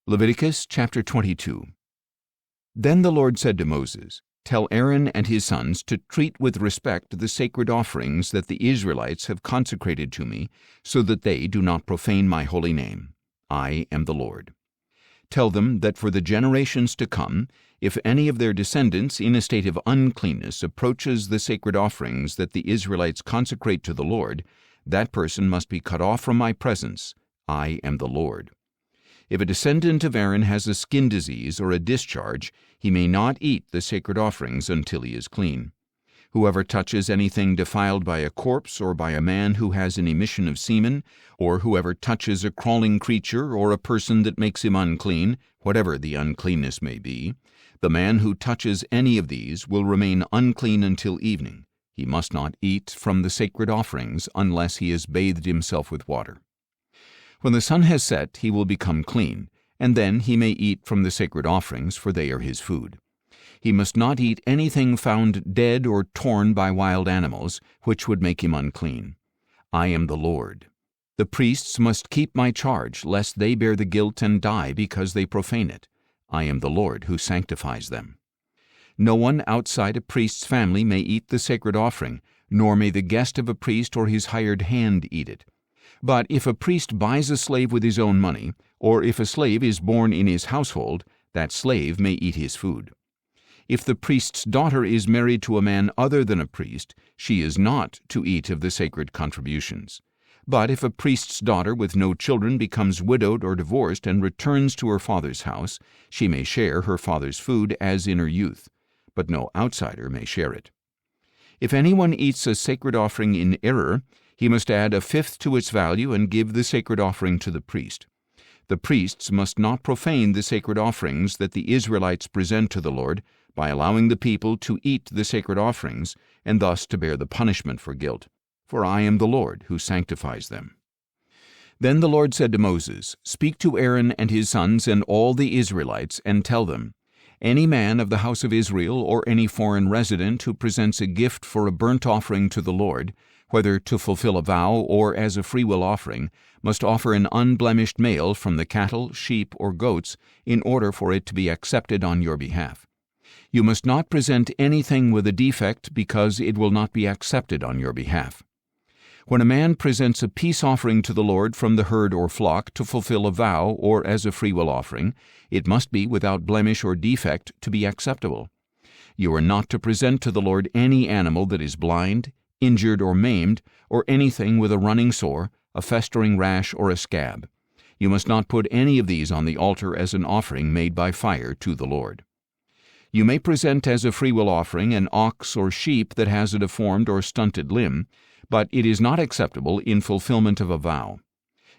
Leviticus chapter 22. Then the Lord said to Moses, "Tell Aaron and his sons to treat with respect the sacred offerings that the Israelites have consecrated to me, so that they do not profane my holy name. I am the Lord. Tell them that for the generations to come, if any of their descendants in a state of uncleanness approaches the sacred offerings that the Israelites consecrate to the Lord, that person must be cut off from my presence. I am the Lord. If a descendant of Aaron has a skin disease or a discharge, he may not eat the sacred offerings until he is clean. Whoever touches anything defiled by a corpse or by a man who has an emission of semen, or whoever touches a crawling creature or a person that makes him unclean, whatever the uncleanness may be, the man who touches any of these will remain unclean until evening. He must not eat from the sacred offerings unless he has bathed himself with water. When the sun has set, he will become clean, and then he may eat from the sacred offerings, for they are his food. He must not eat anything found dead or torn by wild animals, which would make him unclean. I am the Lord. The priests must keep my charge, lest they bear the guilt and die because they profane it. I am the Lord who sanctifies them. No one outside a priest's family may eat the sacred offering, nor may the guest of a priest or his hired hand eat it. But if a priest buys a slave with his own money, or if a slave is born in his household, that slave may eat his food. If the priest's daughter is married to a man other than a priest, she is not to eat of the sacred contributions. But if a priest's daughter with no children becomes widowed or divorced and returns to her father's house, she may share her father's food as in her youth, but no outsider may share it. If anyone eats a sacred offering in error, he must add a fifth to its value and give the sacred offering to the priest. The priests must not profane the sacred offerings that the Israelites present to the Lord by allowing the people to eat the sacred offerings and thus to bear the punishment for guilt. For I am the Lord who sanctifies them. Then the Lord said to Moses, "Speak to Aaron and his sons and all the Israelites, and tell them, any man of the house of Israel or any foreign resident who presents a gift for a burnt offering to the Lord, whether to fulfill a vow or as a freewill offering, must offer an unblemished male from the cattle, sheep, or goats in order for it to be accepted on your behalf. You must not present anything with a defect, because it will not be accepted on your behalf. When a man presents a peace offering to the Lord from the herd or flock to fulfill a vow or as a freewill offering, it must be without blemish or defect to be acceptable. You are not to present to the Lord any animal that is blind, injured or maimed, or anything with a running sore, a festering rash, or a scab. You must not put any of these on the altar as an offering made by fire to the Lord. You may present as a freewill offering an ox or sheep that has a deformed or stunted limb, but it is not acceptable in fulfillment of a vow.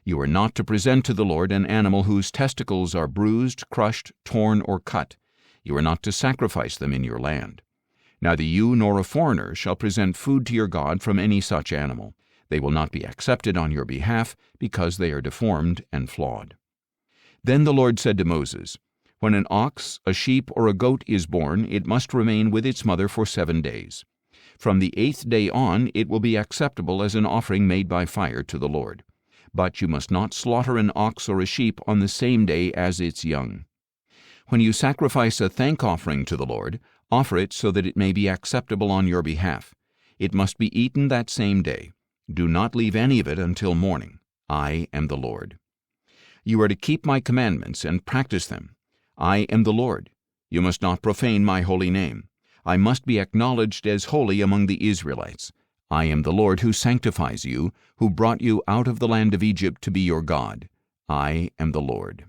You are not to present to the Lord an animal whose testicles are bruised, crushed, torn, or cut. You are not to sacrifice them in your land. Neither you nor a foreigner shall present food to your God from any such animal. They will not be accepted on your behalf, because they are deformed and flawed." Then the Lord said to Moses, "When an ox, a sheep, or a goat is born, it must remain with its mother for 7 days. From the 8th day on it will be acceptable as an offering made by fire to the Lord. But you must not slaughter an ox or a sheep on the same day as its young. When you sacrifice a thank offering to the Lord, offer it so that it may be acceptable on your behalf. It must be eaten that same day. Do not leave any of it until morning. I am the Lord. You are to keep my commandments and practice them. I am the Lord. You must not profane my holy name. I must be acknowledged as holy among the Israelites. I am the Lord who sanctifies you, who brought you out of the land of Egypt to be your God. I am the Lord.